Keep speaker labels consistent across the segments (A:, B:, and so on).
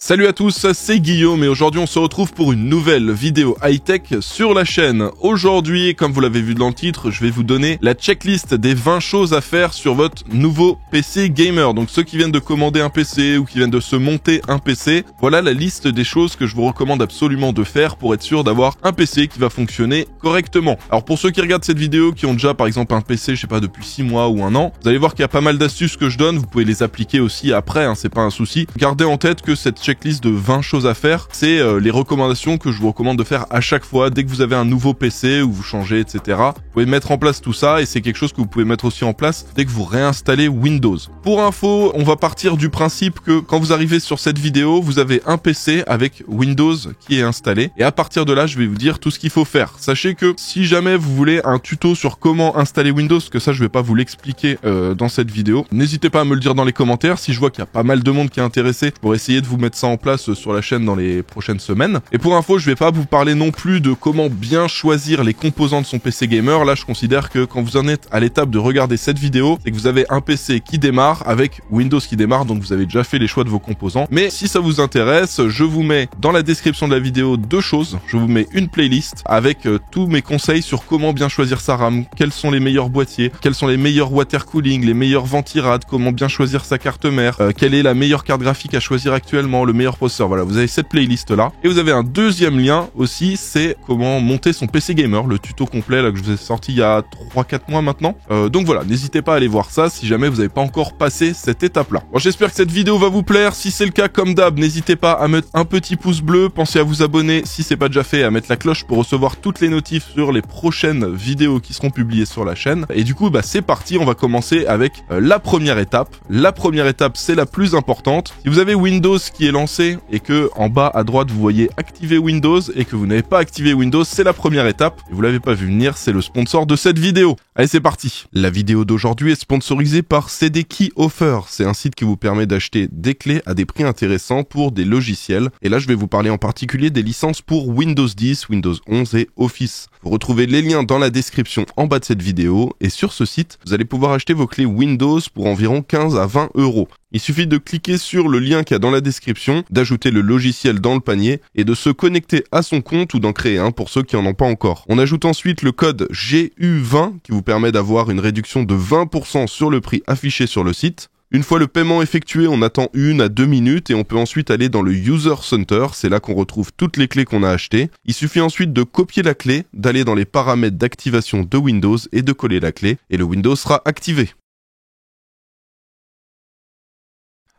A: Salut à tous, c'est Guillaume et aujourd'hui on se retrouve pour une nouvelle vidéo high-tech sur la chaîne. Aujourd'hui, comme vous l'avez vu dans le titre, je vais vous donner la checklist des 20 choses à faire sur votre nouveau PC gamer. Donc ceux qui viennent de commander un PC ou qui viennent de se monter un PC, voilà la liste des choses que je vous recommande absolument de faire pour être sûr d'avoir un PC qui va fonctionner correctement. Alors pour ceux qui regardent cette vidéo, qui ont déjà par exemple un PC, je sais pas, depuis 6 mois ou un an, vous allez voir qu'il y a pas mal d'astuces que je donne, vous pouvez les appliquer aussi après, hein, c'est pas un souci. Gardez en tête que cette checklist de 20 choses à faire, c'est les recommandations que je vous recommande de faire à chaque fois dès que vous avez un nouveau PC ou vous changez, etc. Vous pouvez mettre en place tout ça et c'est quelque chose que vous pouvez mettre aussi en place dès que vous réinstallez Windows. Pour info, on va partir du principe que quand vous arrivez sur cette vidéo, vous avez un PC avec Windows qui est installé et à partir de là, je vais vous dire tout ce qu'il faut faire. Sachez que si jamais vous voulez un tuto sur comment installer Windows, que ça je vais pas vous l'expliquer dans cette vidéo, n'hésitez pas à me le dire dans les commentaires. Si je vois qu'il y a pas mal de monde qui est intéressé, pour essayer de vous mettre ça en place sur la chaîne dans les prochaines semaines. Et pour info, je vais pas vous parler non plus de comment bien choisir les composants de son PC gamer. Là, je considère que quand vous en êtes à l'étape de regarder cette vidéo, c'est que vous avez un PC qui démarre avec Windows qui démarre, donc vous avez déjà fait les choix de vos composants. Mais si ça vous intéresse, je vous mets dans la description de la vidéo deux choses. Je vous mets une playlist avec tous mes conseils sur comment bien choisir sa RAM, quels sont les meilleurs boîtiers, quels sont les meilleurs water cooling, les meilleurs ventirades, comment bien choisir sa carte mère, quelle est la meilleure carte graphique à choisir actuellement, le meilleur processeur. Voilà, vous avez cette playlist là. Et vous avez un deuxième lien aussi, c'est comment monter son PC gamer, le tuto complet là que je vous ai sorti il y a 3-4 mois maintenant. Donc voilà, n'hésitez pas à aller voir ça si jamais vous n'avez pas encore passé cette étape là. Bon, j'espère que cette vidéo va vous plaire. Si c'est le cas, comme d'hab, n'hésitez pas à mettre un petit pouce bleu. Pensez à vous abonner si c'est pas déjà fait, à mettre la cloche pour recevoir toutes les notifs sur les prochaines vidéos qui seront publiées sur la chaîne. Et du coup, bah c'est parti, on va commencer avec la première étape. La première étape, c'est la plus importante. Si vous avez Windows qui est lancé et que en bas à droite vous voyez activer Windows et que vous n'avez pas activé Windows, c'est la première étape. Et vous l'avez pas vu venir, c'est le sponsor de cette vidéo. Allez, c'est parti. La vidéo d'aujourd'hui est sponsorisée par CD Key Offer. C'est un site qui vous permet d'acheter des clés à des prix intéressants pour des logiciels. Et là, je vais vous parler en particulier des licences pour Windows 10, Windows 11 et Office. Vous retrouvez les liens dans la description en bas de cette vidéo. Et sur ce site, vous allez pouvoir acheter vos clés Windows pour environ 15 à 20 €. Il suffit de cliquer sur le lien qu'il y a dans la description, d'ajouter le logiciel dans le panier et de se connecter à son compte ou d'en créer un pour ceux qui en ont pas encore. On ajoute ensuite le code GU20 qui vous permet d'avoir une réduction de 20% sur le prix affiché sur le site. Une fois le paiement effectué, on attend 1 à 2 minutes et on peut ensuite aller dans le User Center. C'est là qu'on retrouve toutes les clés qu'on a achetées. Il suffit ensuite de copier la clé, d'aller dans les paramètres d'activation de Windows et de coller la clé et le Windows sera activé.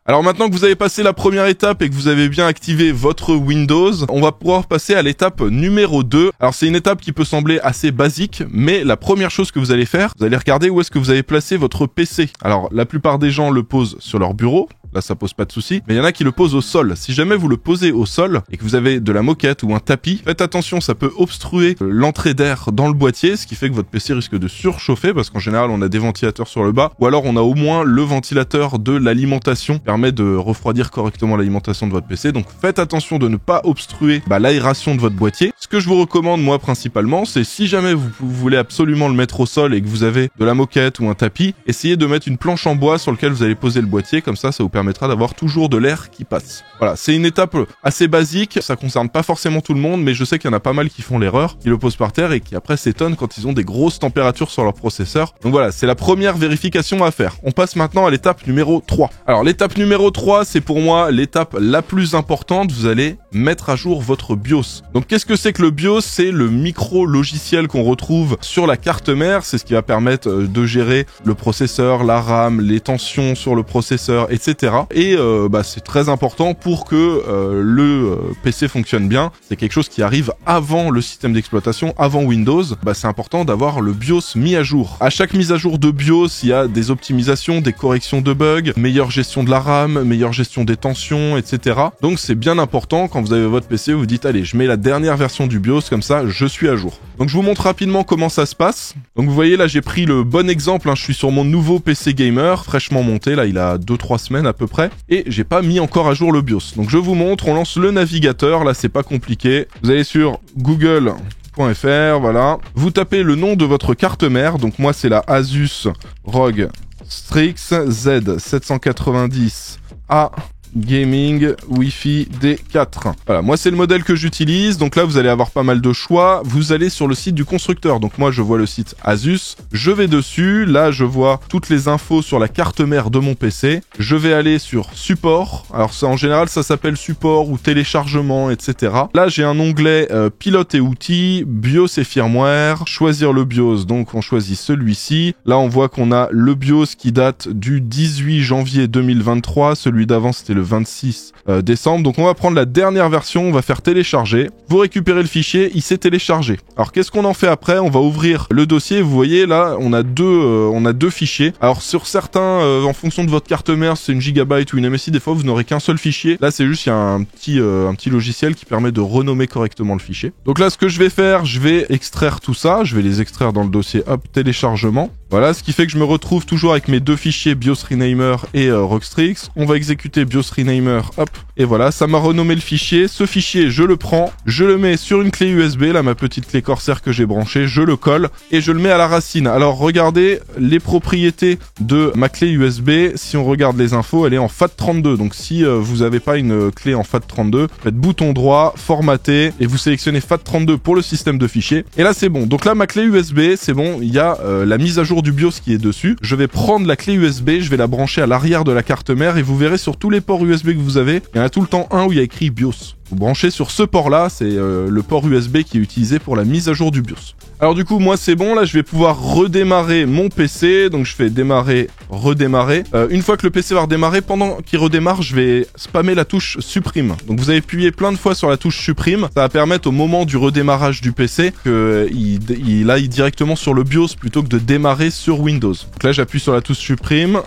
A: Alors maintenant que vous avez passé la première étape et que vous avez bien activé votre Windows, on va pouvoir passer à l'étape numéro 2. Alors c'est une étape qui peut sembler assez basique, mais la première chose que vous allez faire, vous allez regarder où est-ce que vous avez placé votre PC. Alors la plupart des gens le posent sur leur bureau. Là, ça pose pas de souci. Mais il y en a qui le posent au sol. Si jamais vous le posez au sol et que vous avez de la moquette ou un tapis, faites attention, ça peut obstruer l'entrée d'air dans le boîtier, ce qui fait que votre PC risque de surchauffer parce qu'en général, on a des ventilateurs sur le bas ou alors on a au moins le ventilateur de l'alimentation qui permet de refroidir correctement l'alimentation de votre PC. Donc, faites attention de ne pas obstruer l'aération de votre boîtier. Ce que je vous recommande, moi, principalement, c'est si jamais vous voulez absolument le mettre au sol et que vous avez de la moquette ou un tapis, essayez de mettre une planche en bois sur laquelle vous allez poser le boîtier. Comme ça vous permettra d'avoir toujours de l'air qui passe. Voilà, c'est une étape assez basique, ça concerne pas forcément tout le monde, mais je sais qu'il y en a pas mal qui font l'erreur, qui le posent par terre et qui après s'étonnent quand ils ont des grosses températures sur leur processeur. Donc voilà, c'est la première vérification à faire. On passe maintenant à l'étape numéro 3. Alors l'étape numéro 3, c'est pour moi l'étape la plus importante, vous allez mettre à jour votre BIOS. Donc qu'est-ce que c'est que le BIOS? C'est le micro-logiciel qu'on retrouve sur la carte mère, c'est ce qui va permettre de gérer le processeur, la RAM, les tensions sur le processeur, etc. Et c'est très important pour que le PC fonctionne bien. C'est quelque chose qui arrive avant le système d'exploitation, avant Windows. C'est important d'avoir le BIOS mis à jour. À chaque mise à jour de BIOS, il y a des optimisations, des corrections de bugs, meilleure gestion de la RAM, meilleure gestion des tensions, etc. Donc c'est bien important quand vous avez votre PC, vous dites allez, je mets la dernière version du BIOS, comme ça je suis à jour. Donc je vous montre rapidement comment ça se passe. Donc vous voyez là, j'ai pris le bon exemple, je suis sur mon nouveau PC gamer, fraîchement monté, là il a 2-3 semaines à peu près, et j'ai pas mis encore à jour le BIOS. Donc je vous montre, on lance le navigateur, là c'est pas compliqué. Vous allez sur google.fr, voilà. Vous tapez le nom de votre carte mère, donc moi c'est la Asus ROG Strix Z790A Gaming Wi-Fi D4. Voilà, moi c'est le modèle que j'utilise, donc là vous allez avoir pas mal de choix. Vous allez sur le site du constructeur, donc moi je vois le site Asus, je vais dessus, là je vois toutes les infos sur la carte mère de mon PC. Je vais aller sur support, alors ça en général ça s'appelle support ou téléchargement, etc. Là j'ai un onglet pilote et outils, BIOS et firmware, choisir le BIOS, donc on choisit celui-ci. Là on voit qu'on a le BIOS qui date du 18 janvier 2023, celui d'avant c'était le 26 décembre, donc on va prendre la dernière version, on va faire télécharger. Vous récupérez le fichier, il s'est téléchargé. Alors qu'est-ce qu'on en fait après? On va ouvrir le dossier, vous voyez là on a deux fichiers. Alors sur certains, en fonction de votre carte mère, c'est une gigabyte ou une MSI, des fois vous n'aurez qu'un seul fichier. Là c'est juste, il y a un petit logiciel qui permet de renommer correctement le fichier. Donc là ce que je vais faire, je vais extraire tout ça, je vais les extraire dans le dossier hop téléchargement. Voilà, ce qui fait que je me retrouve toujours avec mes deux fichiers BIOS Renamer et Rockstrix. On va exécuter BIOS Renamer, hop, et voilà, ça m'a renommé le fichier. Ce fichier, je le prends, je le mets sur une clé USB, là ma petite clé Corsair que j'ai branchée, je le colle et je le mets à la racine. Alors regardez les propriétés de ma clé USB, si on regarde les infos, elle est en FAT32. Donc si vous n'avez pas une clé en FAT32, faites bouton droit, formater, et vous sélectionnez FAT32 pour le système de fichiers. Et là c'est bon. Donc là ma clé USB, c'est bon, il y a la mise à jour du BIOS qui est dessus. Je vais prendre la clé USB, je vais la brancher à l'arrière de la carte mère et vous verrez sur tous les ports USB que vous avez, il y en a tout le temps un où il y a écrit BIOS. Vous branchez sur ce port-là, c'est le port USB qui est utilisé pour la mise à jour du BIOS. Alors du coup, moi c'est bon, là je vais pouvoir redémarrer mon PC, donc je fais démarrer, redémarrer. Une fois que le PC va redémarrer, pendant qu'il redémarre, je vais spammer la touche supprime. Donc vous avez appuyé plein de fois sur la touche supprime, ça va permettre au moment du redémarrage du PC qu'il aille directement sur le BIOS plutôt que de démarrer sur Windows. Donc là j'appuie sur la touche supprime.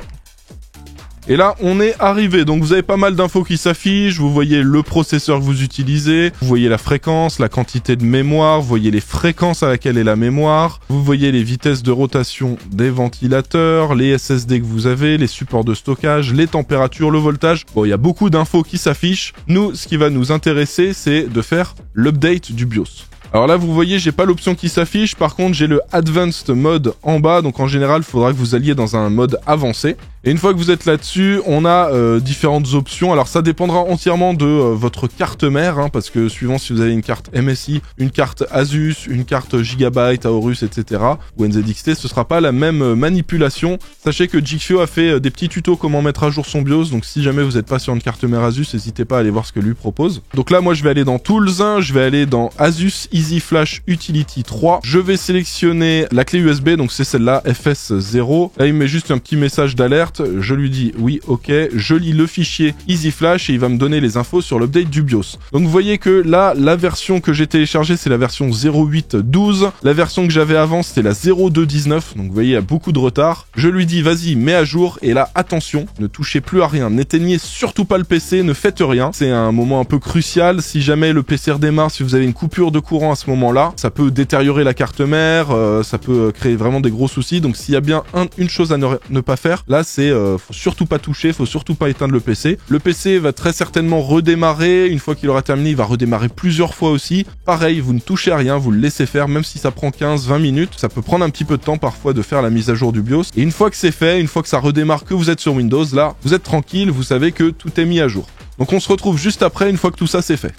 A: Et là, on est arrivé. Donc, vous avez pas mal d'infos qui s'affichent. Vous voyez le processeur que vous utilisez. Vous voyez la fréquence, la quantité de mémoire. Vous voyez les fréquences à laquelle est la mémoire. Vous voyez les vitesses de rotation des ventilateurs, les SSD que vous avez, les supports de stockage, les températures, le voltage. Bon, il y a beaucoup d'infos qui s'affichent. Nous, ce qui va nous intéresser, c'est de faire l'update du BIOS. Alors là, vous voyez, j'ai pas l'option qui s'affiche. Par contre, j'ai le Advanced Mode en bas. Donc en général, il faudra que vous alliez dans un mode avancé. Et une fois que vous êtes là-dessus, on a différentes options. Alors ça dépendra entièrement de votre carte mère, hein, parce que suivant si vous avez une carte MSI, une carte Asus, une carte Gigabyte, Aorus, etc. ou NZXT, ce sera pas la même manipulation. Sachez que Jikfio a fait des petits tutos comment mettre à jour son BIOS, donc si jamais vous n'êtes pas sur une carte mère Asus, n'hésitez pas à aller voir ce que lui propose. Donc là, moi je vais aller dans Tools, je vais aller dans Asus Easy Flash Utility 3. Je vais sélectionner la clé USB, donc c'est celle-là, FS0. Là, il me met juste un petit message d'alerte. Je lui dis oui, ok, je lis le fichier Easy Flash et il va me donner les infos sur l'update du BIOS. Donc vous voyez que là, la version que j'ai téléchargée, c'est la version 0.8.12. La version que j'avais avant, c'était la 0.2.19. Donc vous voyez, il y a beaucoup de retard. Je lui dis vas-y, mets à jour. Et là, attention, ne touchez plus à rien. N'éteignez surtout pas le PC, ne faites rien. C'est un moment un peu crucial. Si jamais le PC redémarre, si vous avez une coupure de courant à ce moment-là, ça peut détériorer la carte mère, ça peut créer vraiment des gros soucis. Donc s'il y a bien une chose à ne pas faire, là, c'est faut surtout pas toucher, faut surtout pas éteindre le PC. Le PC va très certainement redémarrer. Une fois qu'il aura terminé, il va redémarrer plusieurs fois aussi. Pareil, vous ne touchez à rien, vous le laissez faire, même si ça prend 15-20 minutes. Ça peut prendre un petit peu de temps parfois de faire la mise à jour du BIOS. Et une fois que c'est fait, une fois que ça redémarre, que vous êtes sur Windows, là, vous êtes tranquille, vous savez que tout est mis à jour. Donc on se retrouve juste après, une fois que tout ça c'est fait.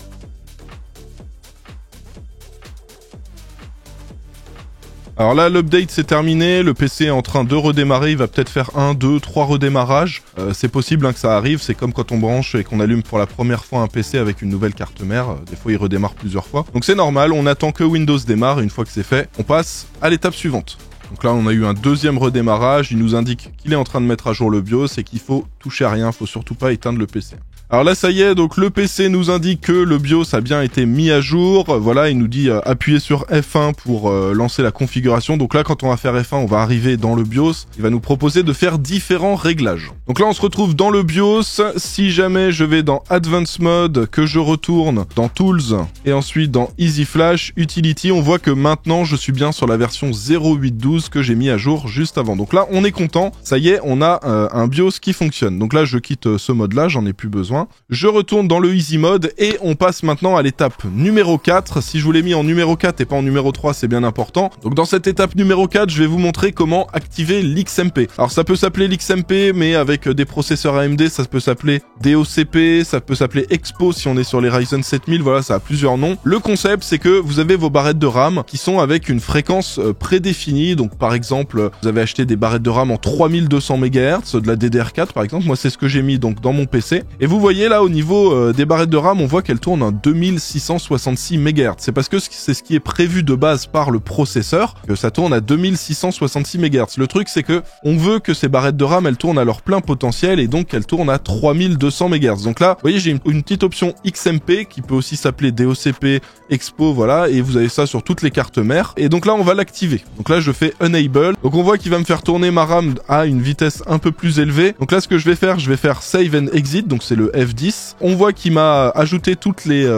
A: Alors là, l'update c'est terminé, le PC est en train de redémarrer, il va peut-être faire 1, 2, 3 redémarrages. C'est possible que ça arrive, c'est comme quand on branche et qu'on allume pour la première fois un PC avec une nouvelle carte mère, des fois il redémarre plusieurs fois. Donc c'est normal, on attend que Windows démarre, et une fois que c'est fait, on passe à l'étape suivante. Donc là, on a eu un deuxième redémarrage, il nous indique qu'il est en train de mettre à jour le BIOS et qu'il faut toucher à rien, faut surtout pas éteindre le PC. Alors là, ça y est, donc le PC nous indique que le BIOS a bien été mis à jour. Voilà, il nous dit appuyer sur F1 pour lancer la configuration. Donc là, quand on va faire F1, on va arriver dans le BIOS. Il va nous proposer de faire différents réglages. Donc là, on se retrouve dans le BIOS. Si jamais je vais dans Advanced Mode, que je retourne dans Tools et ensuite dans Easy Flash Utility, on voit que maintenant, je suis bien sur la version 0.8.12 que j'ai mis à jour juste avant. Donc là, on est content. Ça y est, on a un BIOS qui fonctionne. Donc là, je quitte ce mode-là, j'en ai plus besoin. besoin. Je retourne dans le Easy Mode et on passe maintenant à l'étape numéro 4. Si je vous l'ai mis en numéro 4 et pas en numéro 3, c'est bien important. Donc dans cette étape numéro 4, je vais vous montrer comment activer l'XMP. Alors ça peut s'appeler l'XMP, mais avec des processeurs AMD, ça peut s'appeler DOCP, ça peut s'appeler Expo si on est sur les Ryzen 7000, voilà, ça a plusieurs noms. Le concept, c'est que vous avez vos barrettes de RAM qui sont avec une fréquence prédéfinie. Donc par exemple, vous avez acheté des barrettes de RAM en 3200 MHz, de la DDR4 par exemple. Moi, c'est ce que j'ai mis donc dans mon PC. Et vous voyez là, au niveau des barrettes de RAM, on voit qu'elles tournent à 2666 MHz. C'est parce que c'est ce qui est prévu de base par le processeur, que ça tourne à 2666 MHz. Le truc, c'est que on veut que ces barrettes de RAM, elles tournent à leur plein potentiel et donc elles tournent à 3200 MHz. Donc là, vous voyez, j'ai une petite option XMP qui peut aussi s'appeler DOCP, Expo, voilà, et vous avez ça sur toutes les cartes mères. Et donc là, on va l'activer. Donc là, je fais Enable. Donc on voit qu'il va me faire tourner ma RAM à une vitesse un peu plus élevée. Donc là, ce que je vais faire Save and Exit, donc c'est le F10. On voit qu'il m'a ajouté toutes les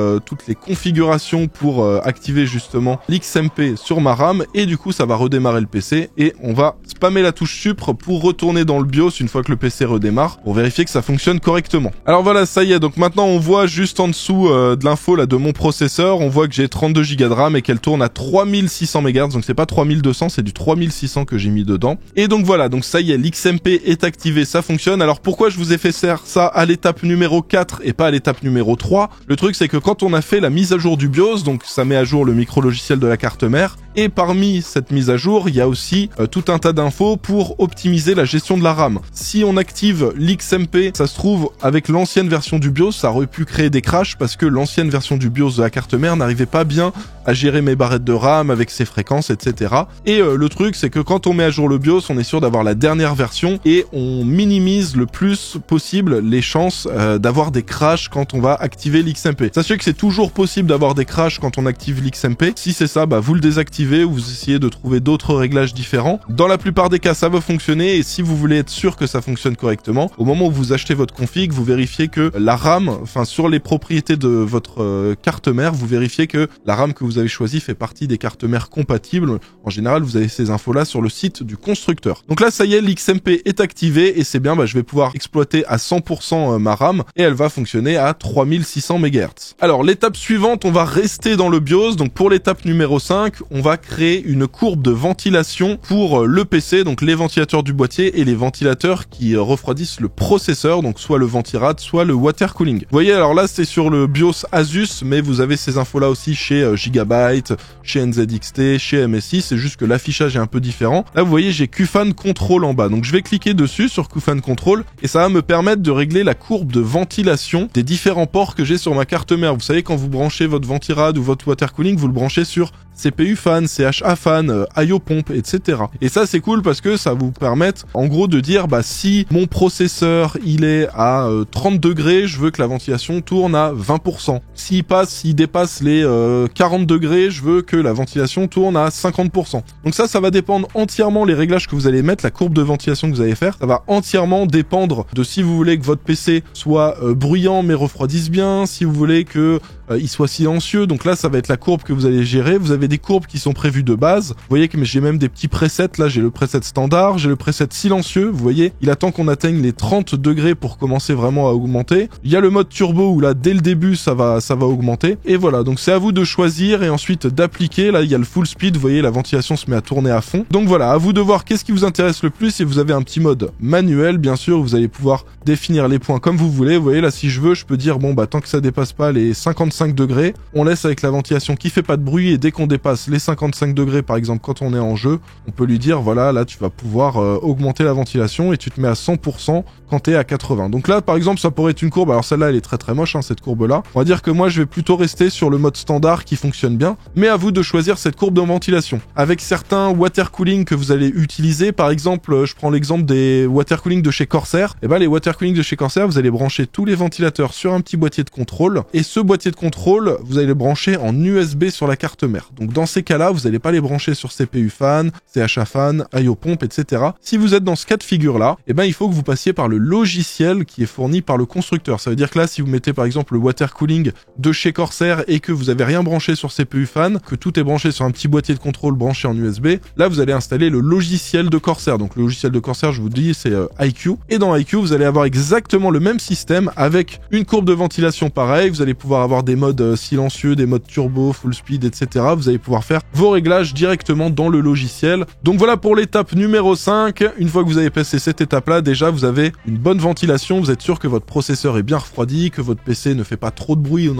A: configurations pour activer justement l'XMP sur ma RAM, et du coup, ça va redémarrer le PC, et on va spammer la touche Supr pour retourner dans le BIOS une fois que le PC redémarre, pour vérifier que ça fonctionne correctement. Alors voilà, ça y est, donc maintenant on voit juste en dessous de l'info là de mon processeur, on voit que j'ai 32 Go de RAM et qu'elle tourne à 3600 MHz, donc c'est pas 3200, c'est du 3600 que j'ai mis dedans. Et donc voilà, donc ça y est, l'XMP est activé, ça fonctionne. Alors pourquoi je vous ai fait faire ça à l'étape numéro 4 et pas à l'étape numéro 3? Le truc, c'est que quand on a fait la mise à jour du BIOS, donc ça met à jour le micro-logiciel de la carte mère, et parmi cette mise à jour, il y a aussi tout un tas d'infos pour optimiser la gestion de la RAM. Si on active l'XMP, ça se trouve, avec l'ancienne version du BIOS, ça aurait pu créer des crashs parce que l'ancienne version du BIOS de la carte mère n'arrivait pas bien à gérer mes barrettes de RAM avec ses fréquences, etc. Et le truc, c'est que quand on met à jour le BIOS, on est sûr d'avoir la dernière version et on minimise le plus possible les chances d'avoir des crashs quand on va activer l'XMP. Sachez que c'est toujours possible d'avoir des crashs quand on active l'XMP. Si c'est ça, bah vous le désactivez ou vous essayez de trouver d'autres réglages différents. Dans la plupart des cas, ça va fonctionner, et si vous voulez être sûr que ça fonctionne correctement, au moment où vous achetez votre config, vous vérifiez que la RAM, enfin sur les propriétés de votre carte mère, vous vérifiez que la RAM que vous avez choisie fait partie des cartes mères compatibles. En général, vous avez ces infos-là sur le site du constructeur. Donc là, ça y est, l'XMP est activé et c'est bien, bah, je vais pouvoir exploiter à 100% ma RAM et elle va fonctionner à 3600 MHz. Alors, l'étape suivante, on va rester dans le BIOS. Donc pour l'étape numéro 5, on va créer une courbe de ventilation pour le PC, donc les ventilateurs du boîtier et les ventilateurs qui refroidissent le processeur, donc soit le Ventirad, soit le water cooling. Vous voyez, alors là, c'est sur le BIOS Asus, mais vous avez ces infos-là aussi chez Gigabyte, chez NZXT, chez MSI, c'est juste que l'affichage est un peu différent. Là, vous voyez, j'ai QFan Control en bas, donc je vais cliquer dessus sur QFan Control et ça va me permettre de régler la courbe de ventilation des différents ports que j'ai sur ma carte mère. Vous savez, quand vous branchez votre Ventirad ou votre water cooling, vous le branchez sur CPU fan, CHA fan, IO pompe, etc. Et ça, c'est cool parce que ça vous permet en gros de dire, bah si mon processeur il est à 30 degrés, je veux que la ventilation tourne à 20%. S'il dépasse les 40 degrés, je veux que la ventilation tourne à 50%. Donc ça va dépendre entièrement, les réglages que vous allez mettre, la courbe de ventilation que vous allez faire, ça va entièrement dépendre de si vous voulez que votre PC soit bruyant mais refroidisse bien, si vous voulez que il soit silencieux. Donc là, ça va être la courbe que vous allez gérer. Vous avez des courbes qui sont prévues de base. Vous voyez que j'ai même des petits presets. Là, j'ai le preset standard, j'ai le preset silencieux. Vous voyez, il attend qu'on atteigne les 30 degrés pour commencer vraiment à augmenter. Il y a le mode turbo où là, dès le début, ça va augmenter. Et voilà, donc c'est à vous de choisir et ensuite d'appliquer. Là, il y a le full speed. Vous voyez, la ventilation se met à tourner à fond. Donc voilà, à vous de voir qu'est-ce qui vous intéresse le plus. Et vous avez un petit mode manuel, bien sûr. Vous allez pouvoir définir les points comme vous voulez. Vous voyez, là, si je veux, je peux dire, bon, bah, tant que ça dépasse pas les 55 degrés, on laisse avec la ventilation qui fait pas de bruit, et dès qu'on dépasse les 55 degrés, par exemple, quand on est en jeu, on peut lui dire, voilà, là, tu vas pouvoir augmenter la ventilation et tu te mets à 100% quand t'es à 80. Donc là, par exemple, ça pourrait être une courbe. Alors celle-là, elle est très très moche, hein, cette courbe-là. On va dire que moi, je vais plutôt rester sur le mode standard qui fonctionne bien, mais à vous de choisir cette courbe de ventilation. Avec certains water cooling que vous allez utiliser, par exemple, je prends l'exemple des water cooling de chez Corsair. Et ben, les water cooling de chez Corsair, vous allez brancher tous les ventilateurs sur un petit boîtier de contrôle, et ce boîtier de contrôle, vous allez les brancher en USB sur la carte mère. Donc dans ces cas-là, vous n'allez pas les brancher sur CPU fan, CHA fan, IO pomp, etc. Si vous êtes dans ce cas de figure-là, eh ben, il faut que vous passiez par le logiciel qui est fourni par le constructeur. Ça veut dire que là, si vous mettez par exemple le water cooling de chez Corsair et que vous avez rien branché sur CPU fan, que tout est branché sur un petit boîtier de contrôle branché en USB, là vous allez installer le logiciel de Corsair. Donc le logiciel de Corsair, je vous dis, c'est iQ. Et dans iQ, vous allez avoir exactement le même système avec une courbe de ventilation pareille. Vous allez pouvoir avoir des modes silencieux, des modes turbo, full speed, etc. Vous allez pouvoir faire vos réglages directement dans le logiciel. Donc voilà pour l'étape numéro 5. Une fois que vous avez passé cette étape-là, déjà vous avez une bonne ventilation. Vous êtes sûr que votre processeur est bien refroidi, que votre PC ne fait pas trop de bruit ou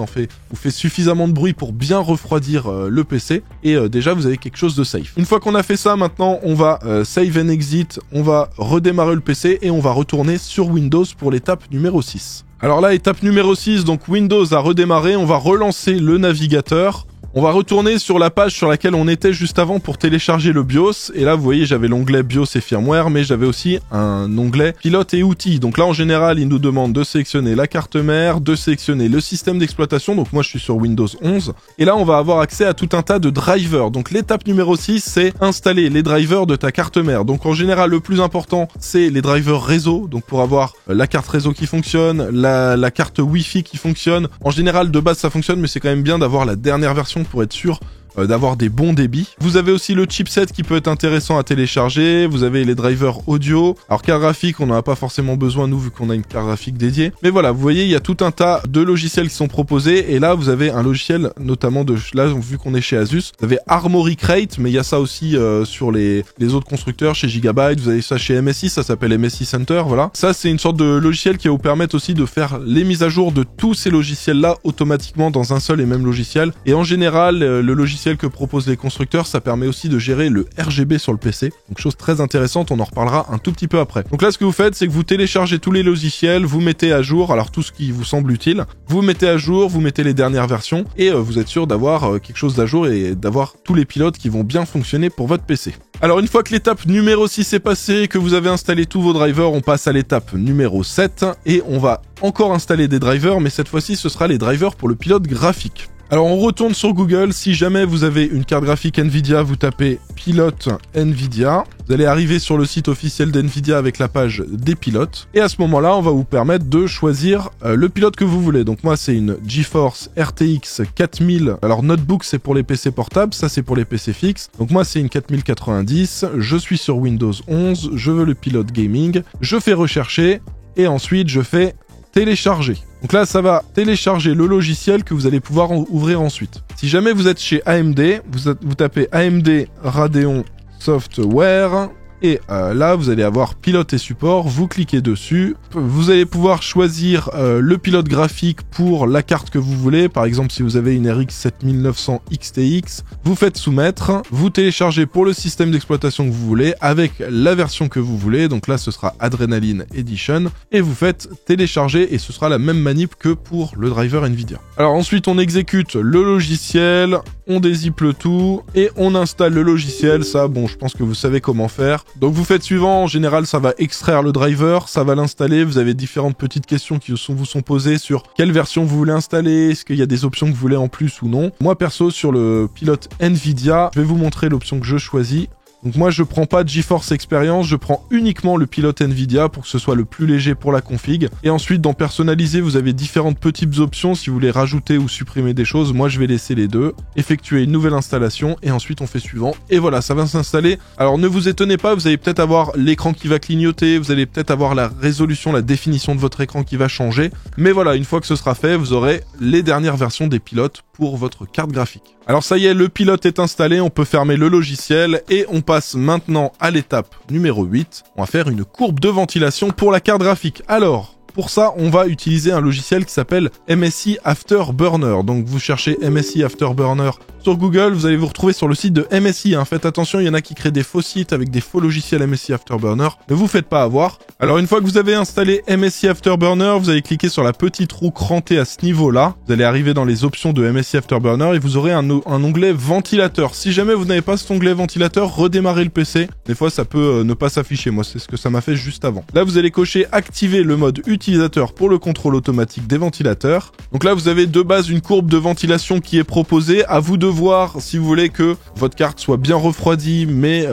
A: fait suffisamment de bruit pour bien refroidir le PC. Et déjà vous avez quelque chose de safe. Une fois qu'on a fait ça, maintenant on va save and exit, on va redémarrer le PC et on va retourner sur Windows pour l'étape numéro 6. Alors là, étape numéro 6, donc Windows a redémarré, on va relancer le navigateur. On va retourner sur la page sur laquelle on était juste avant pour télécharger le BIOS. Et là, vous voyez, j'avais l'onglet BIOS et firmware, mais j'avais aussi un onglet pilote et outils. Donc là, en général, il nous demande de sélectionner la carte mère, de sélectionner le système d'exploitation. Donc moi, je suis sur Windows 11. Et là, on va avoir accès à tout un tas de drivers. Donc l'étape numéro 6, c'est installer les drivers de ta carte mère. Donc en général, le plus important, c'est les drivers réseau. Donc pour avoir la carte réseau qui fonctionne, la carte Wi-Fi qui fonctionne. En général, de base, ça fonctionne, mais c'est quand même bien d'avoir la dernière version pour être sûr d'avoir des bons débits. Vous avez aussi le chipset qui peut être intéressant à télécharger, vous avez les drivers audio. Alors carte graphique, on n'en a pas forcément besoin nous vu qu'on a une carte graphique dédiée. Mais voilà, vous voyez, il y a tout un tas de logiciels qui sont proposés et là vous avez un logiciel notamment là vu qu'on est chez Asus, vous avez Armoury Crate, mais il y a ça aussi sur les autres constructeurs chez Gigabyte, vous avez ça chez MSI, ça s'appelle MSI Center, voilà. Ça c'est une sorte de logiciel qui va vous permettre aussi de faire les mises à jour de tous ces logiciels là automatiquement dans un seul et même logiciel. Et en général, le logiciel que proposent les constructeurs, ça permet aussi de gérer le RGB sur le PC. Donc chose très intéressante, on en reparlera un tout petit peu après. Donc là ce que vous faites, c'est que vous téléchargez tous les logiciels, vous mettez à jour, alors tout ce qui vous semble utile, vous mettez à jour, vous mettez les dernières versions et vous êtes sûr d'avoir quelque chose d'à jour et d'avoir tous les pilotes qui vont bien fonctionner pour votre PC. Alors une fois que l'étape numéro 6 est passée, que vous avez installé tous vos drivers, on passe à l'étape numéro 7 et on va encore installer des drivers, mais cette fois-ci ce sera les drivers pour le pilote graphique. Alors on retourne sur Google, si jamais vous avez une carte graphique Nvidia, vous tapez pilote Nvidia, vous allez arriver sur le site officiel d'Nvidia avec la page des pilotes, et à ce moment-là on va vous permettre de choisir le pilote que vous voulez. Donc moi c'est une GeForce RTX 4000, alors notebook c'est pour les PC portables, ça c'est pour les PC fixes, donc moi c'est une 4090, je suis sur Windows 11, je veux le pilote gaming, je fais rechercher, et ensuite je fais télécharger. Donc là, ça va télécharger le logiciel que vous allez pouvoir ouvrir ensuite. Si jamais vous êtes chez AMD, vous tapez AMD Radeon Software et là, vous allez avoir pilote et support. Vous cliquez dessus. Vous allez pouvoir choisir le pilote graphique pour la carte que vous voulez. Par exemple, si vous avez une RX 7900 XTX, vous faites soumettre. Vous téléchargez pour le système d'exploitation que vous voulez avec la version que vous voulez. Donc là, ce sera Adrenaline Edition. Et vous faites télécharger et ce sera la même manip que pour le driver Nvidia. Alors ensuite, on exécute le logiciel. On dézippe le tout et on installe le logiciel. Ça, bon, je pense que vous savez comment faire. Donc vous faites suivant, en général ça va extraire le driver, ça va l'installer, vous avez différentes petites questions qui vous sont posées sur quelle version vous voulez installer, est-ce qu'il y a des options que vous voulez en plus ou non. Moi perso sur le pilote Nvidia, je vais vous montrer l'option que je choisis. Donc moi je prends pas de GeForce Experience, je prends uniquement le pilote Nvidia pour que ce soit le plus léger pour la config. Et ensuite dans personnaliser vous avez différentes petites options si vous voulez rajouter ou supprimer des choses. Moi je vais laisser les deux, effectuer une nouvelle installation et ensuite on fait suivant. Et voilà, ça va s'installer. Alors ne vous étonnez pas, vous allez peut-être avoir l'écran qui va clignoter, vous allez peut-être avoir la résolution, la définition de votre écran qui va changer. Mais voilà, une fois que ce sera fait, vous aurez les dernières versions des pilotes pour votre carte graphique. Alors ça y est, le pilote est installé, on peut fermer le logiciel et on passe maintenant à l'étape numéro 8. On va faire une courbe de ventilation pour la carte graphique. Alors, pour ça, on va utiliser un logiciel qui s'appelle MSI Afterburner. Donc vous cherchez MSI Afterburner sur Google, vous allez vous retrouver sur le site de MSI. Hein. Faites attention, il y en a qui créent des faux sites avec des faux logiciels MSI Afterburner. Ne vous faites pas avoir. Alors une fois que vous avez installé MSI Afterburner, vous allez cliquer sur la petite roue crantée à ce niveau-là. Vous allez arriver dans les options de MSI Afterburner et vous aurez un onglet ventilateur. Si jamais vous n'avez pas cet onglet ventilateur, redémarrez le PC. Des fois, ça peut ne pas s'afficher. Moi, c'est ce que ça m'a fait juste avant. Là, vous allez cocher activer le mode utilisateur pour le contrôle automatique des ventilateurs. Donc là, vous avez de base une courbe de ventilation qui est proposée. À vous de voir si vous voulez que votre carte soit bien refroidie, mais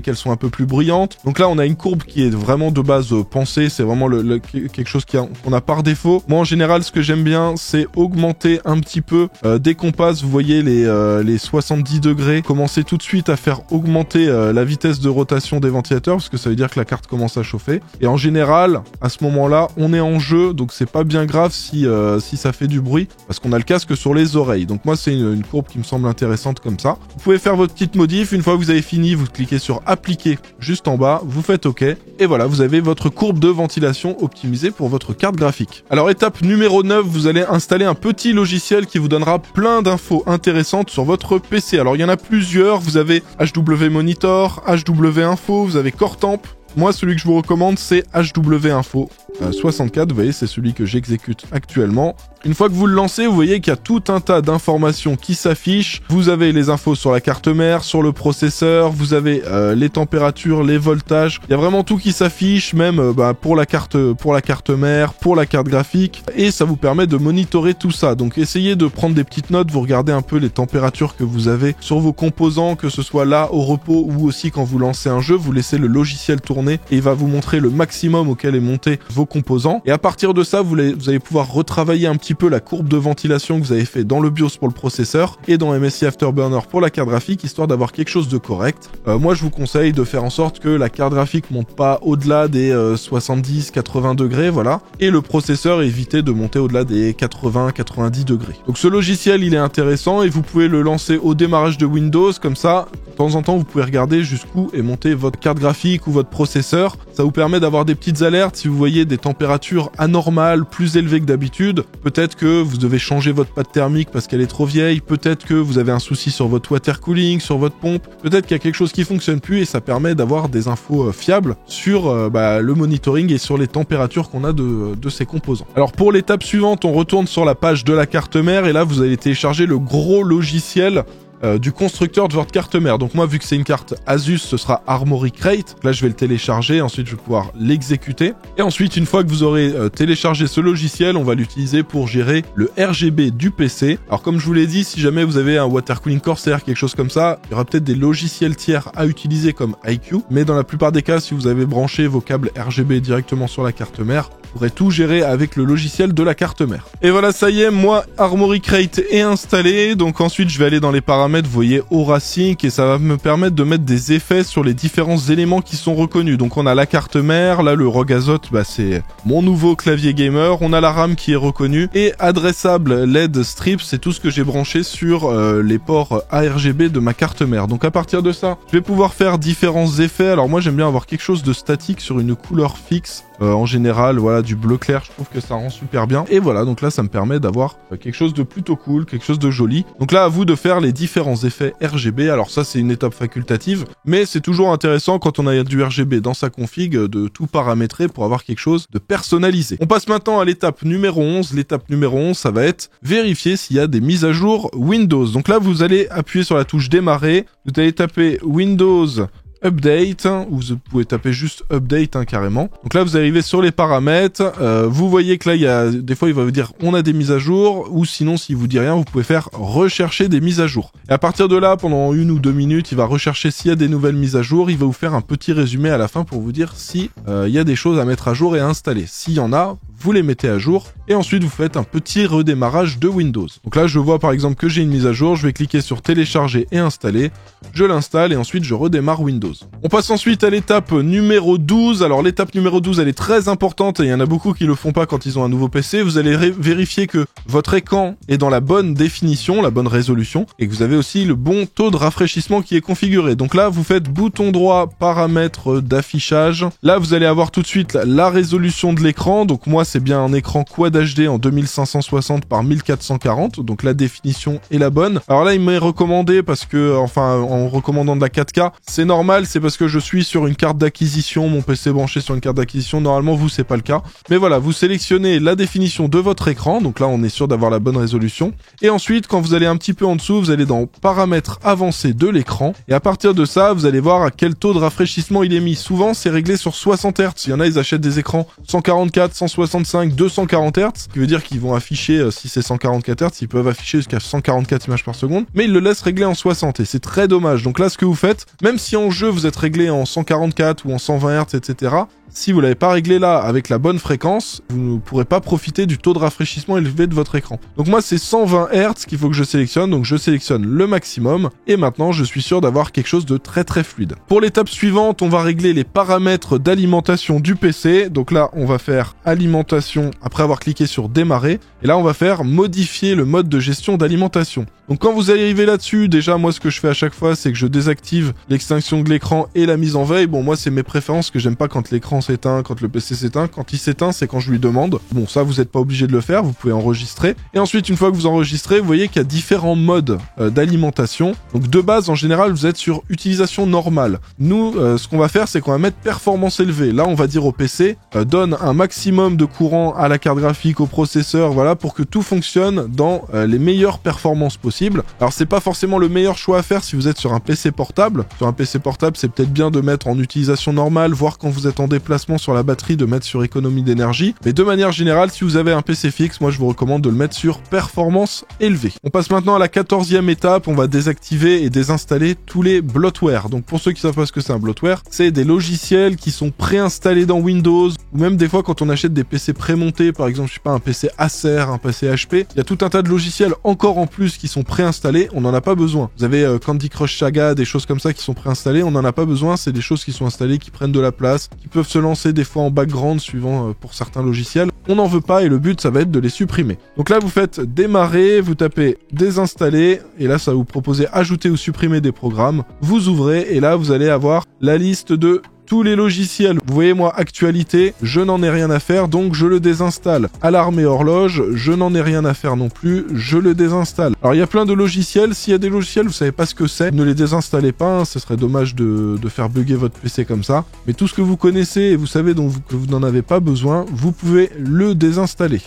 A: qu'elle soit un peu plus bruyante. Donc là, on a une courbe qui est vraiment de base pensée. C'est vraiment quelque chose qu'on a par défaut. Moi, en général, ce que j'aime bien, c'est augmenter un petit peu. Dès qu'on passe, vous voyez les 70 degrés, commencer tout de suite à faire augmenter la vitesse de rotation des ventilateurs, parce que ça veut dire que la carte commence à chauffer. Et en général, à ce moment-là, on est en jeu, donc c'est pas bien grave si ça fait du bruit, parce qu'on a le casque sur les oreilles. Donc moi, c'est une courbe qui me semble intéressante comme ça. Vous pouvez faire votre petite modif. Une fois que vous avez fini, vous cliquez sur appliquer juste en bas, vous faites OK, et voilà, vous avez votre courbe de ventilation optimisée pour votre carte graphique. Alors étape numéro 9, vous allez installer un petit logiciel qui vous donnera plein d'infos intéressantes sur votre PC. Alors il y en a plusieurs, vous avez HW Monitor, HW Info, vous avez Core Temp. Moi, celui que je vous recommande, c'est HW Info 64, vous voyez, c'est celui que j'exécute actuellement. Une fois que vous le lancez, vous voyez qu'il y a tout un tas d'informations qui s'affichent. Vous avez les infos sur la carte mère, sur le processeur, vous avez les températures, les voltages. Il y a vraiment tout qui s'affiche, même pour la carte mère, pour la carte graphique. Et ça vous permet de monitorer tout ça. Donc essayez de prendre des petites notes, vous regardez un peu les températures que vous avez sur vos composants, que ce soit là au repos ou aussi quand vous lancez un jeu, vous laissez le logiciel tourner et il va vous montrer le maximum auquel est monté vos composants. Et à partir de ça, vous allez pouvoir retravailler un petit peu la courbe de ventilation que vous avez fait dans le BIOS pour le processeur et dans MSI Afterburner pour la carte graphique, histoire d'avoir quelque chose de correct. Moi, je vous conseille de faire en sorte que la carte graphique monte pas au-delà des 70-80 degrés, voilà. Et le processeur, évitez de monter au-delà des 80-90 degrés. Donc ce logiciel, il est intéressant et vous pouvez le lancer au démarrage de Windows, comme ça, de temps en temps, vous pouvez regarder jusqu'où est montée votre carte graphique ou votre processeur. Ça vous permet d'avoir des petites alertes si vous voyez des températures anormales, plus élevées que d'habitude. Peut-être que vous devez changer votre pâte thermique parce qu'elle est trop vieille. Peut-être que vous avez un souci sur votre water cooling, sur votre pompe. Peut-être qu'il y a quelque chose qui fonctionne plus et ça permet d'avoir des infos fiables sur le monitoring et sur les températures qu'on a de ces composants. Alors pour l'étape suivante, on retourne sur la page de la carte mère et là vous allez télécharger le gros logiciel du constructeur de votre carte mère. Donc moi, vu que c'est une carte Asus, ce sera Armoury Crate. Là, je vais le télécharger, ensuite je vais pouvoir l'exécuter. Et ensuite, une fois que vous aurez téléchargé ce logiciel, on va l'utiliser pour gérer le RGB du PC. Alors comme je vous l'ai dit, si jamais vous avez un Water Cooling Corsair, quelque chose comme ça, il y aura peut-être des logiciels tiers à utiliser comme iCue. Mais dans la plupart des cas, si vous avez branché vos câbles RGB directement sur la carte mère, vous pourrez tout gérer avec le logiciel de la carte mère. Et voilà, ça y est, moi, Armoury Crate est installé. Donc ensuite, je vais aller dans les paramètres, vous voyez Aura Sync, et ça va me permettre de mettre des effets sur les différents éléments qui sont reconnus. Donc on a la carte mère, là le ROG Azote, c'est mon nouveau clavier gamer. On a la RAM qui est reconnue et adressable LED strip, c'est tout ce que j'ai branché sur les ports ARGB de ma carte mère. Donc à partir de ça, je vais pouvoir faire différents effets. Alors moi j'aime bien avoir quelque chose de statique sur une couleur fixe. En général, voilà, du bleu clair, je trouve que ça rend super bien. Et voilà, donc là, ça me permet d'avoir quelque chose de plutôt cool, quelque chose de joli. Donc là, à vous de faire les différents effets RGB. Alors ça, c'est une étape facultative, mais c'est toujours intéressant quand on a du RGB dans sa config de tout paramétrer pour avoir quelque chose de personnalisé. On passe maintenant à l'étape numéro 11. L'étape numéro 11, ça va être vérifier s'il y a des mises à jour Windows. Donc là, vous allez appuyer sur la touche démarrer. Vous allez taper Windows Update, ou vous pouvez taper juste Update carrément. Donc là vous arrivez sur les paramètres, vous voyez que là il y a des fois il va vous dire on a des mises à jour, ou sinon s'il vous dit rien vous pouvez faire rechercher des mises à jour. Et à partir de là pendant 1 ou 2 minutes il va rechercher s'il y a des nouvelles mises à jour, il va vous faire un petit résumé à la fin pour vous dire si il y a des choses à mettre à jour et à installer. S'il y en a, vous les mettez à jour et ensuite vous faites un petit redémarrage de Windows. Donc là je vois par exemple que j'ai une mise à jour, je vais cliquer sur télécharger et installer, je l'installe et ensuite je redémarre Windows. On passe ensuite à l'étape numéro 12. Alors l'étape numéro 12 elle est très importante et il y en a beaucoup qui le font pas quand ils ont un nouveau PC. Vous allez vérifier que votre écran est dans la bonne définition, la bonne résolution et que vous avez aussi le bon taux de rafraîchissement qui est configuré. Donc là vous faites bouton droit paramètres d'affichage. Là vous allez avoir tout de suite la résolution de l'écran. Donc moi c'est bien un écran Quad HD en 2560 par 1440, donc la définition est la bonne. Alors là, il m'est recommandé parce que, enfin, en recommandant de la 4K, c'est normal, c'est parce que je suis sur une carte d'acquisition, mon PC branché sur une carte d'acquisition. Normalement, vous, c'est pas le cas. Mais voilà, vous sélectionnez la définition de votre écran, donc là, on est sûr d'avoir la bonne résolution. Et ensuite, quand vous allez un petit peu en dessous, vous allez dans paramètres avancés de l'écran, et à partir de ça, vous allez voir à quel taux de rafraîchissement il est mis. Souvent, c'est réglé sur 60 Hz. Il y en a, ils achètent des écrans 144, 165, 240 Hz, ce qui veut dire qu'ils vont afficher, si c'est 144 Hz, ils peuvent afficher jusqu'à 144 images par seconde, mais ils le laissent régler en 60, et c'est très dommage. Donc là, ce que vous faites, même si en jeu, vous êtes réglé en 144 ou en 120 Hz, etc., si vous l'avez pas réglé là avec la bonne fréquence, vous ne pourrez pas profiter du taux de rafraîchissement élevé de votre écran. Donc moi, c'est 120 Hz qu'il faut que je sélectionne, donc je sélectionne le maximum, et maintenant, je suis sûr d'avoir quelque chose de très très fluide. Pour l'étape suivante, on va régler les paramètres d'alimentation du PC. Donc là, on va faire alimentation après avoir cliqué sur démarrer, et là, on va faire modifier le mode de gestion d'alimentation. Donc quand vous allez arriver là-dessus, déjà, moi, ce que je fais à chaque fois, c'est que je désactive l'extinction de l'écran et la mise en veille. Bon, moi, c'est mes préférences, que j'aime pas quand l'écran s'éteint, quand le PC s'éteint. Quand il s'éteint, c'est quand je lui demande. Bon, ça, vous n'êtes pas obligé de le faire, vous pouvez enregistrer. Et ensuite, une fois que vous enregistrez, vous voyez qu'il y a différents modes d'alimentation. Donc de base, en général, vous êtes sur utilisation normale. Nous, ce qu'on va faire, c'est qu'on va mettre performance élevée. Là, on va dire au PC, donne un maximum de courant à la carte graphique, au processeur, voilà, pour que tout fonctionne dans les meilleures performances possibles. Alors, c'est pas forcément le meilleur choix à faire si vous êtes sur un PC portable. Sur un PC portable, c'est peut-être bien de mettre en utilisation normale, voire quand vous êtes en déplacement sur la batterie, de mettre sur économie d'énergie. Mais de manière générale, si vous avez un PC fixe, moi, je vous recommande de le mettre sur performance élevée. On passe maintenant à la 14e étape. On va désactiver et désinstaller tous les bloatware. Donc, pour ceux qui savent pas ce que c'est un bloatware, c'est des logiciels qui sont préinstallés dans Windows, ou même des fois quand on achète des PC prémontés, par exemple, je sais pas, un PC Acer, un PC HP, il y a tout un tas de logiciels encore en plus qui sont préinstallés, on n'en a pas besoin. Vous avez Candy Crush Saga, des choses comme ça qui sont préinstallées, on n'en a pas besoin, c'est des choses qui sont installées, qui prennent de la place, qui peuvent se lancer des fois en background suivant pour certains logiciels. On n'en veut pas et le but, ça va être de les supprimer. Donc là, vous faites démarrer, vous tapez désinstaller, et là, ça va vous proposer ajouter ou supprimer des programmes. Vous ouvrez, et là, vous allez avoir la liste de tous les logiciels. Vous voyez, moi, actualité, je n'en ai rien à faire, donc je le désinstalle. Alarme et horloge, je n'en ai rien à faire non plus, je le désinstalle. Alors, il y a plein de logiciels. S'il y a des logiciels, vous savez pas ce que c'est, ne les désinstallez pas, hein, ce serait dommage de faire bugger votre PC comme ça. Mais tout ce que vous connaissez et vous savez que vous n'en avez pas besoin, vous pouvez le désinstaller.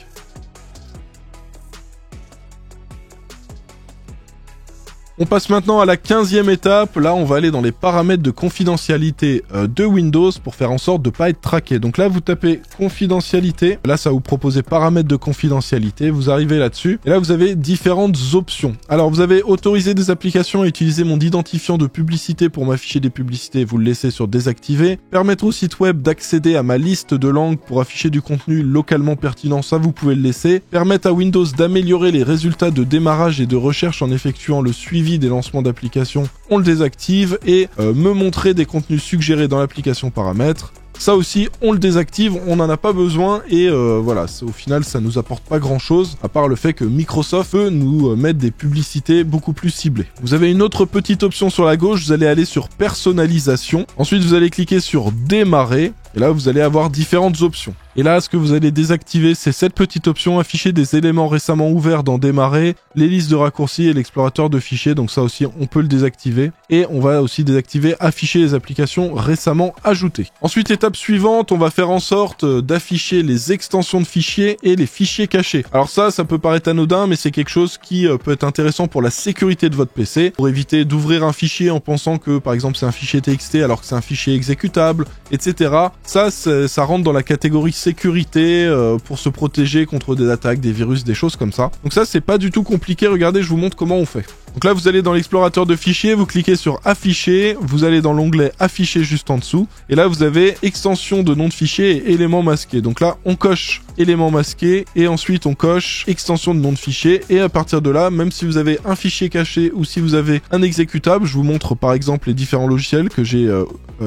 A: On passe maintenant à la 15e étape. Là, on va aller dans les paramètres de confidentialité de Windows pour faire en sorte de ne pas être traqué. Donc là, vous tapez confidentialité. Là, ça va vous proposer paramètres de confidentialité. Vous arrivez là-dessus. Et là, vous avez différentes options. Alors, vous avez autorisé des applications à utiliser mon identifiant de publicité pour m'afficher des publicités. Vous le laissez sur désactiver. Permettre au site web d'accéder à ma liste de langues pour afficher du contenu localement pertinent. Ça, vous pouvez le laisser. Permettre à Windows d'améliorer les résultats de démarrage et de recherche en effectuant le suivi des lancements d'applications, on le désactive, et me montrer des contenus suggérés dans l'application paramètres. Ça aussi, on le désactive, on n'en a pas besoin, et voilà, au final, ça nous apporte pas grand-chose, à part le fait que Microsoft peut nous mettre des publicités beaucoup plus ciblées. Vous avez une autre petite option sur la gauche, vous allez aller sur personnalisation, ensuite vous allez cliquer sur démarrer, et là vous allez avoir différentes options. Et là, ce que vous allez désactiver, c'est cette petite option, afficher des éléments récemment ouverts dans démarrer, les listes de raccourcis et l'explorateur de fichiers, donc ça aussi, on peut le désactiver. Et on va aussi désactiver afficher les applications récemment ajoutées. Ensuite, étape suivante, on va faire en sorte d'afficher les extensions de fichiers et les fichiers cachés. Alors ça peut paraître anodin, mais c'est quelque chose qui peut être intéressant pour la sécurité de votre PC, pour éviter d'ouvrir un fichier en pensant que, par exemple, c'est un fichier TXT alors que c'est un fichier exécutable, etc. Ça rentre dans la catégorie sécurité pour se protéger contre des attaques, des virus, des choses comme ça. Donc ça, c'est pas du tout compliqué. Regardez, je vous montre comment on fait. Donc là, vous allez dans l'explorateur de fichiers, vous cliquez sur afficher, vous allez dans l'onglet afficher juste en dessous, et là, vous avez extension de nom de fichier et éléments masqués. Donc là, on coche éléments masqués, et ensuite on coche extension de nom de fichier, et à partir de là, même si vous avez un fichier caché ou si vous avez un exécutable, je vous montre par exemple les différents logiciels que j'ai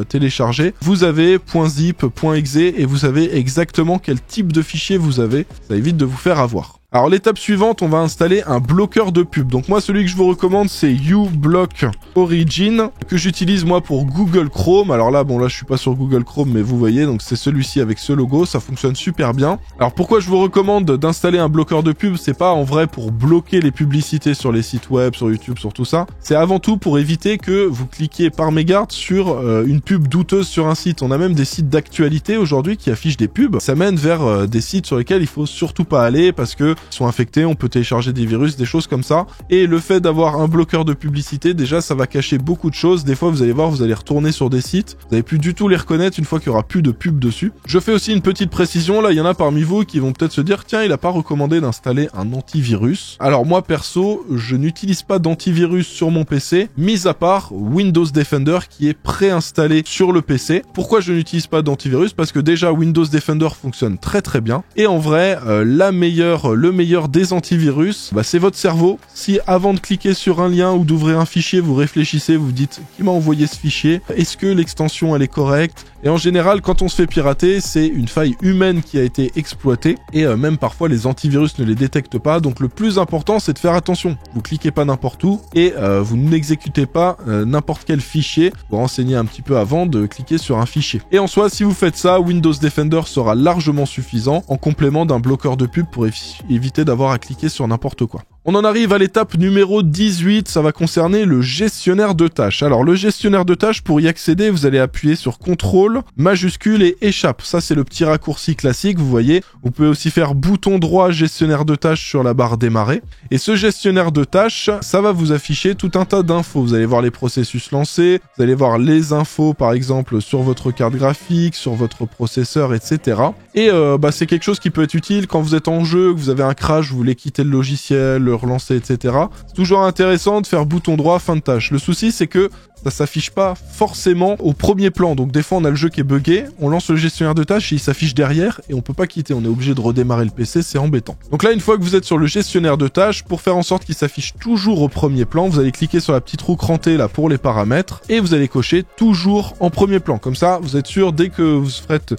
A: téléchargés, vous avez .zip, .exe, et vous savez exactement quel type de fichier vous avez. Ça évite de vous faire avoir. Alors l'étape suivante, on va installer un bloqueur de pub. Donc moi, celui que je vous recommande, c'est uBlock Origin, que j'utilise moi pour Google Chrome. Alors là, bon là, je suis pas sur Google Chrome, mais vous voyez, donc c'est celui-ci avec ce logo, ça fonctionne super bien. Alors pourquoi je vous recommande d'installer un bloqueur de pub? C'est pas en vrai pour bloquer les publicités sur les sites web, sur YouTube, sur tout ça. C'est avant tout pour éviter que vous cliquiez par mégarde sur une pub douteuse sur un site. On a même des sites d'actualité aujourd'hui qui affichent des pubs. Ça mène vers des sites sur lesquels il faut surtout pas aller parce que ils sont infectés, on peut télécharger des virus, des choses comme ça. Et le fait d'avoir un bloqueur de publicité, déjà ça va cacher beaucoup de choses. Des fois vous allez voir, vous allez retourner sur des sites, vous n'allez plus du tout les reconnaître une fois qu'il y aura plus de pub dessus. Je fais aussi une petite précision, là il y en a parmi vous qui vont peut-être se dire tiens, il a pas recommandé d'installer un antivirus. Alors moi perso, je n'utilise pas d'antivirus sur mon PC, mis à part Windows Defender qui est préinstallé sur le PC. Pourquoi je n'utilise pas d'antivirus? Parce que déjà Windows Defender fonctionne très très bien. Et en vrai, le meilleur des antivirus, c'est votre cerveau. Si avant de cliquer sur un lien ou d'ouvrir un fichier, vous réfléchissez, vous dites qui m'a envoyé ce fichier? Est-ce que l'extension elle est correcte? Et en général, quand on se fait pirater, c'est une faille humaine qui a été exploitée. Et même parfois, les antivirus ne les détectent pas. Donc le plus important, c'est de faire attention. Vous cliquez pas n'importe où et vous n'exécutez pas n'importe quel fichier. Vous renseignez un petit peu avant de cliquer sur un fichier. Et en soi, si vous faites ça, Windows Defender sera largement suffisant en complément d'un bloqueur de pub pour éviter d'avoir à cliquer sur n'importe quoi. On en arrive à l'étape numéro 18, ça va concerner le gestionnaire de tâches. Alors le gestionnaire de tâches, pour y accéder, vous allez appuyer sur CTRL, majuscule et échappe. Ça c'est le petit raccourci classique, vous voyez. Vous pouvez aussi faire bouton droit gestionnaire de tâches sur la barre démarrer. Et ce gestionnaire de tâches, ça va vous afficher tout un tas d'infos. Vous allez voir les processus lancés, vous allez voir les infos par exemple sur votre carte graphique, sur votre processeur, etc. Et c'est quelque chose qui peut être utile quand vous êtes en jeu, que vous avez un crash, vous voulez quitter le logiciel, le relancer, etc. C'est toujours intéressant de faire bouton droit, fin de tâche. Le souci, c'est que ça s'affiche pas forcément au premier plan. Donc des fois, on a le jeu qui est buggé, on lance le gestionnaire de tâches et il s'affiche derrière et on peut pas quitter. On est obligé de redémarrer le PC, c'est embêtant. Donc là, une fois que vous êtes sur le gestionnaire de tâches, pour faire en sorte qu'il s'affiche toujours au premier plan, vous allez cliquer sur la petite roue crantée là pour les paramètres et vous allez cocher toujours en premier plan. Comme ça, vous êtes sûr, dès que vous faites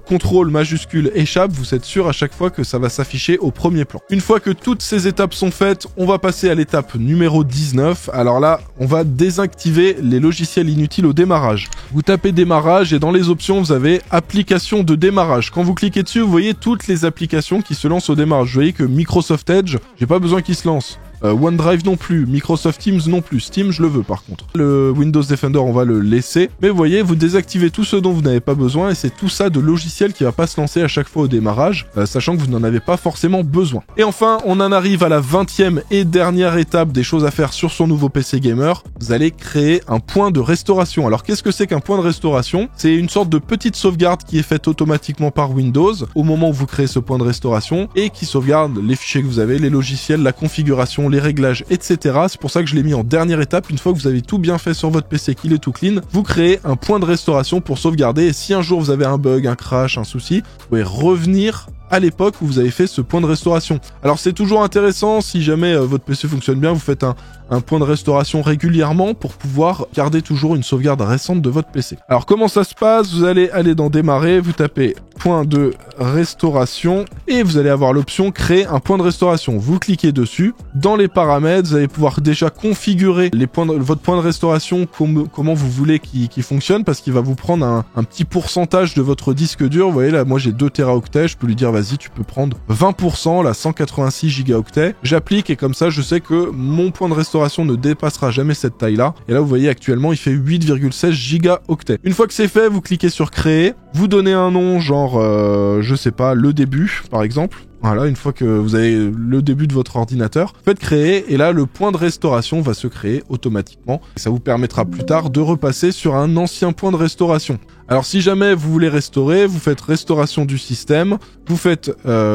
A: contrôle majuscule échappe, vous êtes sûr à chaque fois que ça va s'afficher au premier plan. Une fois que toutes ces étapes sont faites, on va passer à l'étape numéro 19. Alors là, on va désactiver les logiciels inutiles au démarrage. Vous tapez démarrage et dans les options, vous avez application de démarrage. Quand vous cliquez dessus, vous voyez toutes les applications qui se lancent au démarrage. Vous voyez que Microsoft Edge, j'ai pas besoin qu'il se lance. OneDrive non plus, Microsoft Teams non plus, Steam je le veux par contre. Le Windows Defender on va le laisser, mais vous voyez vous désactivez tout ce dont vous n'avez pas besoin et c'est tout ça de logiciel qui va pas se lancer à chaque fois au démarrage, sachant que vous n'en avez pas forcément besoin. Et enfin on en arrive à la 20e et dernière étape des choses à faire sur son nouveau PC gamer, vous allez créer un point de restauration. Alors qu'est-ce que c'est qu'un point de restauration? C'est une sorte de petite sauvegarde qui est faite automatiquement par Windows au moment où vous créez ce point de restauration et qui sauvegarde les fichiers que vous avez, les logiciels, la configuration, les réglages, etc. C'est pour ça que je l'ai mis en dernière étape. Une fois que vous avez tout bien fait sur votre PC, qu'il est tout clean, vous créez un point de restauration pour sauvegarder. Et si un jour vous avez un bug, un crash, un souci, vous pouvez revenir à l'époque où vous avez fait ce point de restauration. Alors c'est toujours intéressant, si jamais votre PC fonctionne bien, vous faites un point de restauration régulièrement pour pouvoir garder toujours une sauvegarde récente de votre PC. Alors comment ça se passe? Vous allez aller dans démarrer, vous tapez point de restauration et vous allez avoir l'option créer un point de restauration. Vous cliquez dessus. Dans les paramètres, vous allez pouvoir déjà configurer votre point de restauration comment vous voulez qu'il fonctionne parce qu'il va vous prendre un petit pourcentage de votre disque dur. Vous voyez là, moi j'ai 2 Teraoctets, je peux lui dire vas-y, tu peux prendre 20%, là 186 gigaoctets. J'applique et comme ça je sais que mon point de restauration ne dépassera jamais cette taille-là. Et là vous voyez actuellement il fait 8,16 gigaoctets. Une fois que c'est fait, vous cliquez sur créer, vous donnez un nom genre je sais pas, le début par exemple. Voilà, une fois que vous avez le début de votre ordinateur, faites créer et là le point de restauration va se créer automatiquement. Et ça vous permettra plus tard de repasser sur un ancien point de restauration. Alors si jamais vous voulez restaurer, vous faites restauration du système, vous faites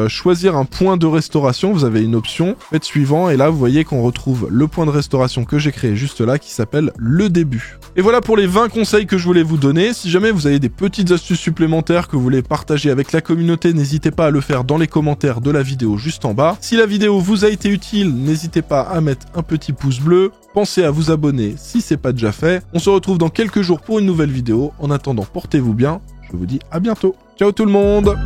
A: choisir un point de restauration, vous avez une option, faites suivant et là vous voyez qu'on retrouve le point de restauration que j'ai créé juste là qui s'appelle le début. Et voilà pour les 20 conseils que je voulais vous donner. Si jamais vous avez des petites astuces supplémentaires que vous voulez partager avec la communauté, n'hésitez pas à le faire dans les commentaires de la vidéo juste en bas. Si la vidéo vous a été utile, n'hésitez pas à mettre un petit pouce bleu. Pensez à vous abonner si c'est pas déjà fait. On se retrouve dans quelques jours pour une nouvelle vidéo. En attendant, portez-vous bien. Je vous dis à bientôt. Ciao tout le monde!